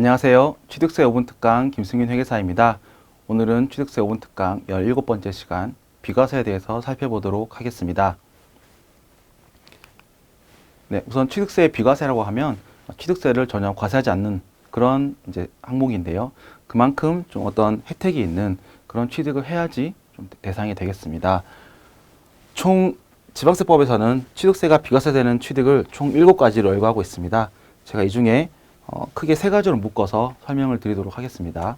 안녕하세요. 취득세 5분 특강 김승윤 회계사입니다. 오늘은 취득세 5분 특강 17번째 시간 비과세에 대해서 살펴보도록 하겠습니다. 네, 우선 취득세의 비과세라고 하면 취득세를 전혀 과세하지 않는 그런 항목인데요. 그만큼 좀 어떤 혜택이 있는 그런 취득을 해야지 좀 대상이 되겠습니다. 총 지방세법에서는 취득세가 비과세되는 취득을 총 7가지로 열거하고 있습니다. 제가 이 중에 크게 3가지로 묶어서 설명을 드리도록 하겠습니다.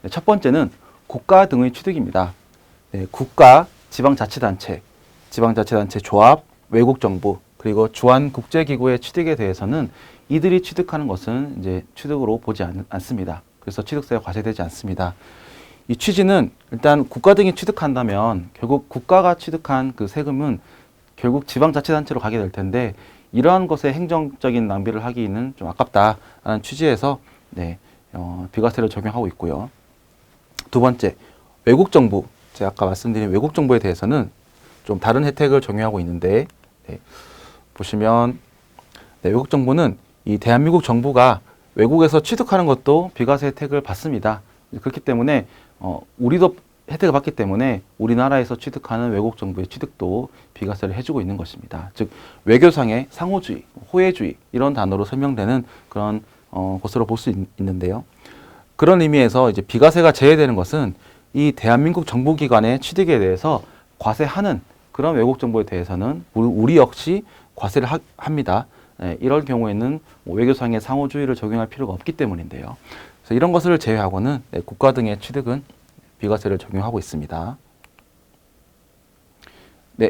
네, 첫 번째는 국가 등의 취득입니다. 네, 국가, 지방자치단체, 지방자치단체 조합, 외국정부, 그리고 주한국제기구의 취득에 대해서는 이들이 취득하는 것은 이제 취득으로 보지 않습니다. 그래서 취득세가 과세되지 않습니다. 이 취지는 일단 국가 등이 취득한다면 결국 국가가 취득한 그 세금은 결국 지방자치단체로 가게 될 텐데 이러한 것에 행정적인 낭비를 하기는 좀 아깝다라는 취지에서 비과세를 적용하고 있고요. 두 번째, 외국정부. 제가 아까 말씀드린 외국정부에 대해서는 좀 다른 혜택을 적용하고 있는데 보시면 외국정부는 이 대한민국 정부가 외국에서 취득하는 것도 비과세 혜택을 받습니다. 그렇기 때문에 우리도 혜택을 받기 때문에 우리나라에서 취득하는 외국 정부의 취득도 비과세를 해주고 있는 것입니다. 즉 외교상의 상호주의, 호혜주의 이런 단어로 설명되는 그런 것으로 볼 수 있는데요. 그런 의미에서 이제 비과세가 제외되는 것은 이 대한민국 정부기관의 취득에 대해서 과세하는 그런 외국 정부에 대해서는 우리 역시 과세를 합니다. 이럴 경우에는 외교상의 상호주의를 적용할 필요가 없기 때문인데요. 그래서 이런 것을 제외하고는 국가 등의 취득은 비과세를 적용하고 있습니다. 네,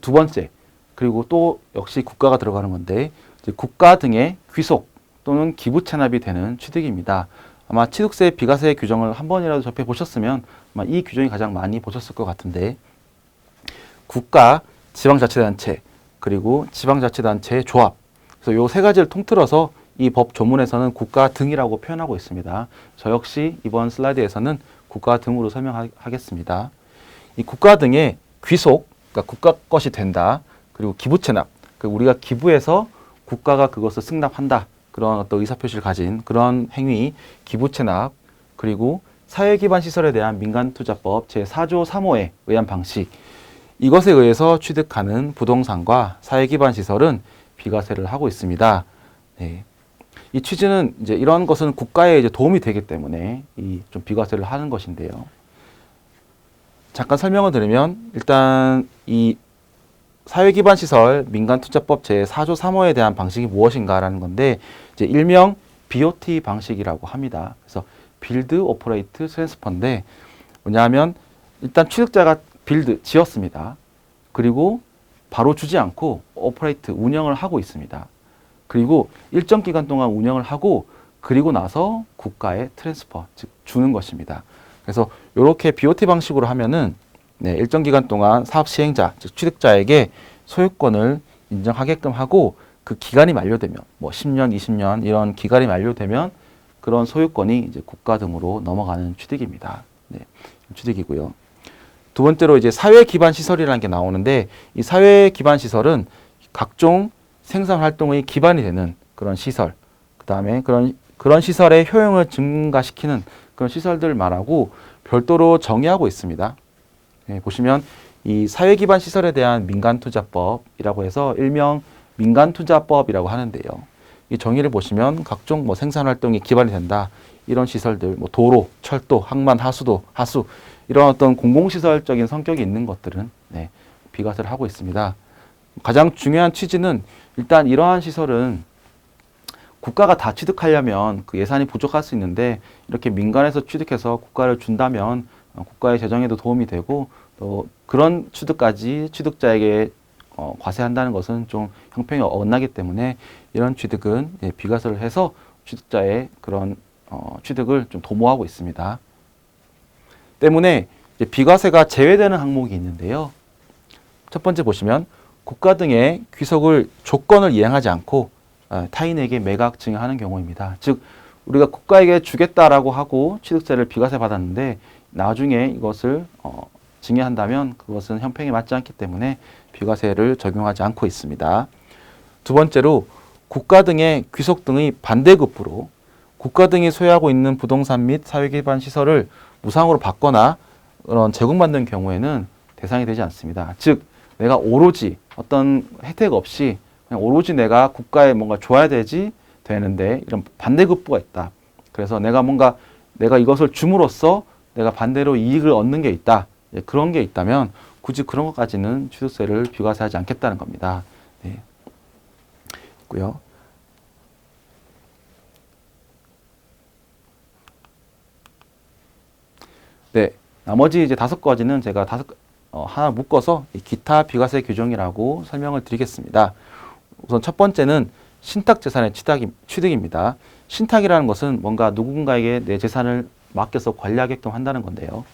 두 번째, 그리고 또 역시 국가가 들어가는 건데 국가 등의 귀속 또는 기부 체납이 되는 취득입니다. 아마 취득세 비과세 규정을 한 번이라도 접해 보셨으면 아마 이 규정이 가장 많이 보셨을 것 같은데 국가, 지방자치단체, 그리고 지방자치단체의 조합. 그래서 요 세 가지를 통틀어서 이 법 조문에서는 국가 등이라고 표현하고 있습니다. 저 역시 이번 슬라이드에서는 국가 등으로 설명하겠습니다. 이 국가 등의 귀속, 그러니까 국가 것이 된다. 그리고 기부 체납, 우리가 기부해서 국가가 그것을 승납한다. 그런 어떤 의사표시를 가진 그런 행위, 기부 체납, 그리고 사회기반 시설에 대한 민간투자법 제4조 3호에 의한 방식, 이것에 의해서 취득하는 부동산과 사회기반 시설은 비과세를 하고 있습니다. 네. 이 취지는 이제 이런 것은 국가에 이제 도움이 되기 때문에 좀 비과세를 하는 것인데요. 잠깐 설명을 드리면 일단 이 사회기반 시설 민간투자법 제4조 3호에 대한 방식이 무엇인가라는 건데 이제 일명 BOT 방식이라고 합니다. 그래서 빌드, 오퍼레이트, 트랜스퍼인데 뭐냐면 일단 취득자가 빌드 지었습니다. 그리고 바로 주지 않고 오퍼레이트 운영을 하고 있습니다. 그리고 일정 기간 동안 운영을 하고 그리고 나서 국가에 트랜스퍼, 즉 주는 것입니다. 그래서 이렇게 BOT 방식으로 하면은 일정 기간 동안 사업 시행자, 즉 취득자에게 소유권을 인정하게끔 하고 그 기간이 만료되면 뭐 10년, 20년 이런 기간이 만료되면 그런 소유권이 이제 국가 등으로 넘어가는 취득입니다. 취득이고요. 두 번째로 이제 사회 기반 시설이라는 게 나오는데 이 사회 기반 시설은 각종 생산 활동의 기반이 되는 그런 시설, 그 다음에 그런 시설의 효용을 증가시키는 그런 시설들 말하고 별도로 정의하고 있습니다. 보시면 이 사회 기반 시설에 대한 민간투자법이라고 해서 일명 민간투자법이라고 하는데요. 이 정의를 보시면 각종 뭐 생산 활동이 기반이 된다 이런 시설들, 뭐 도로, 철도, 항만, 하수도, 하수 이런 어떤 공공시설적인 성격이 있는 것들은 비과세를 하고 있습니다. 가장 중요한 취지는 일단 이러한 시설은 국가가 다 취득하려면 그 예산이 부족할 수 있는데 이렇게 민간에서 취득해서 국가를 준다면 국가의 재정에도 도움이 되고 또 그런 취득까지 취득자에게 과세한다는 것은 좀 형평이 엇나기 때문에 이런 취득은 비과세를 해서 취득자의 그런 취득을 좀 도모하고 있습니다. 때문에 이제 비과세가 제외되는 항목이 있는데요. 첫 번째 보시면 국가 등의 귀속을 조건을 이행하지 않고 타인에게 매각 증여하는 경우입니다. 즉 우리가 국가에게 주겠다라고 하고 취득세를 비과세 받았는데 나중에 이것을 증여한다면 그것은 형평에 맞지 않기 때문에 비과세를 적용하지 않고 있습니다. 두 번째로 국가 등의 귀속 등의 반대급부로 국가 등이 소유하고 있는 부동산 및 사회기반 시설을 무상으로 받거나 그런 제공받는 경우에는 대상이 되지 않습니다. 즉 내가 오로지 어떤 혜택 없이 그냥 오로지 내가 국가에 뭔가 줘야 되는데 이런 반대급부가 있다. 그래서 내가 이것을 줌으로써 내가 반대로 이익을 얻는 게 있다. 그런 게 있다면 굳이 그런 것까지는 취득세를 비과세하지 않겠다는 겁니다. 네. 있고요. 네. 나머지 이제 5가지는 제가 하나 묶어서 기타 비과세 규정이라고 설명을 드리겠습니다. 우선 첫 번째는 신탁재산의 취득입니다. 신탁이라는 것은 뭔가 누군가에게 내 재산을 맡겨서 관리하게끔 한다는 건데요.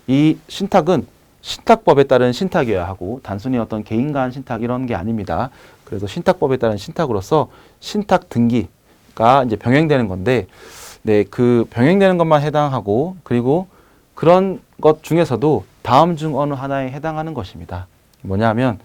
이 신탁은 신탁법에 따른 신탁이어야 하고 단순히 어떤 개인 간 신탁 이런 게 아닙니다. 그래서 신탁법에 따른 신탁으로서 신탁 등기가 이제 병행되는 건데, 네, 그 병행되는 것만 해당하고 그리고 그런 것 중에서도 다음 중 어느 하나에 해당하는 것입니다. 뭐냐면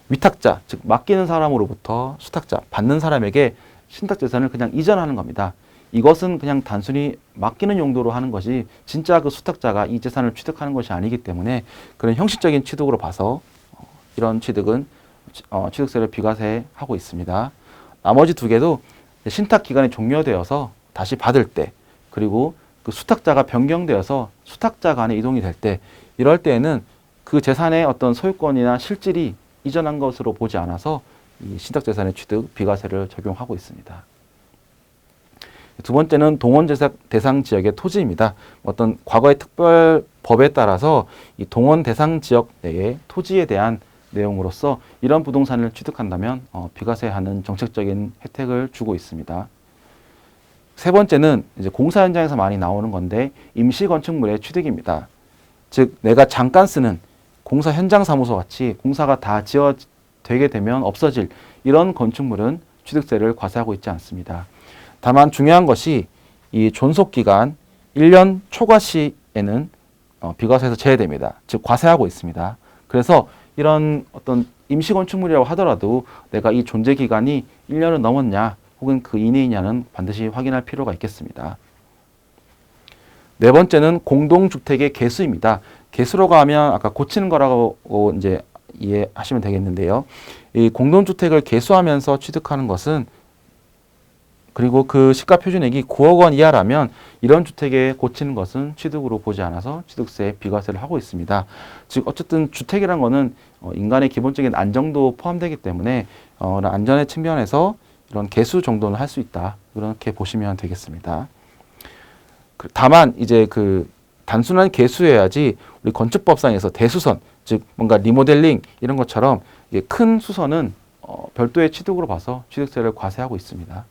위탁자, 즉 맡기는 사람으로부터 수탁자, 받는 사람에게 신탁재산을 그냥 이전하는 겁니다. 이것은 그냥 단순히 맡기는 용도로 하는 것이 진짜 그 수탁자가 이 재산을 취득하는 것이 아니기 때문에 그런 형식적인 취득으로 봐서 이런 취득은 취득세를 비과세하고 있습니다. 나머지 2개도 신탁 기간이 종료되어서 다시 받을 때, 그리고 그 수탁자가 변경되어서 수탁자 간에 이동이 될 때, 이럴 때에는 그 재산의 어떤 소유권이나 실질이 이전한 것으로 보지 않아서 이 신탁재산의 취득 비과세를 적용하고 있습니다. 2번째는 동원 대상 지역의 토지입니다. 어떤 과거의 특별법에 따라서 이 동원 대상 지역 내의 토지에 대한 내용으로서 이런 부동산을 취득한다면 비과세하는 정책적인 혜택을 주고 있습니다. 3번째는 이제 공사 현장에서 많이 나오는 건데 임시 건축물의 취득입니다. 즉 내가 잠깐 쓰는 공사 현장 사무소 같이 공사가 다 되게 되면 없어질 이런 건축물은 취득세를 과세하고 있지 않습니다. 다만 중요한 것이 이 존속기간 1년 초과 시에는 비과세에서 제외됩니다. 즉 과세하고 있습니다. 그래서 이런 어떤 임시건축물이라고 하더라도 내가 이 존재기간이 1년을 넘었냐 혹은 그 이내이냐는 반드시 확인할 필요가 있겠습니다. 4번째는 공동주택의 개수입니다. 개수라고 하면 아까 고치는 거라고 이제 이해하시면 되겠는데요. 이 공동주택을 개수하면서 취득하는 것은, 그리고 그 시가 표준액이 9억 원 이하라면 이런 주택에 고치는 것은 취득으로 보지 않아서 취득세 비과세를 하고 있습니다. 즉 어쨌든 주택이란 거는 인간의 기본적인 안정도 포함되기 때문에 안전의 측면에서 이런 개수 정도는 할 수 있다, 이렇게 보시면 되겠습니다. 다만 이제 그 단순한 개수여야지 우리 건축법상에서 대수선, 즉 뭔가 리모델링 이런 것처럼 큰 수선은 별도의 취득으로 봐서 취득세를 과세하고 있습니다.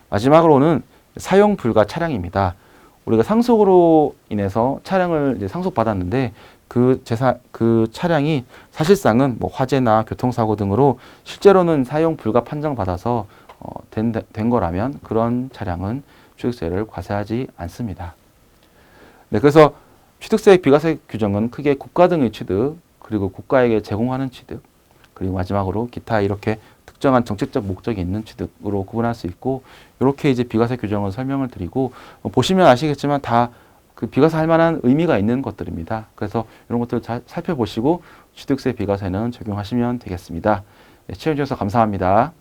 마지막으로는 사용 불가 차량입니다. 우리가 상속으로 인해서 차량을 이제 상속받았는데 그 차량이 사실상은 뭐 화재나 교통사고 등으로 실제로는 사용 불가 판정받아서 된 거라면 그런 차량은 취득세를 과세하지 않습니다. 네, 그래서 취득세 비과세 규정은 크게 국가 등의 취득, 그리고 국가에게 제공하는 취득, 그리고 마지막으로 기타 이렇게 특정한 정책적 목적이 있는 취득으로 구분할 수 있고, 이렇게 이제 비과세 규정을 설명을 드리고 보시면 아시겠지만 다 그 비과세할 만한 의미가 있는 것들입니다. 그래서 이런 것들을 잘 살펴보시고 취득세 비과세는 적용하시면 되겠습니다. 네, 시청해 주셔서 감사합니다.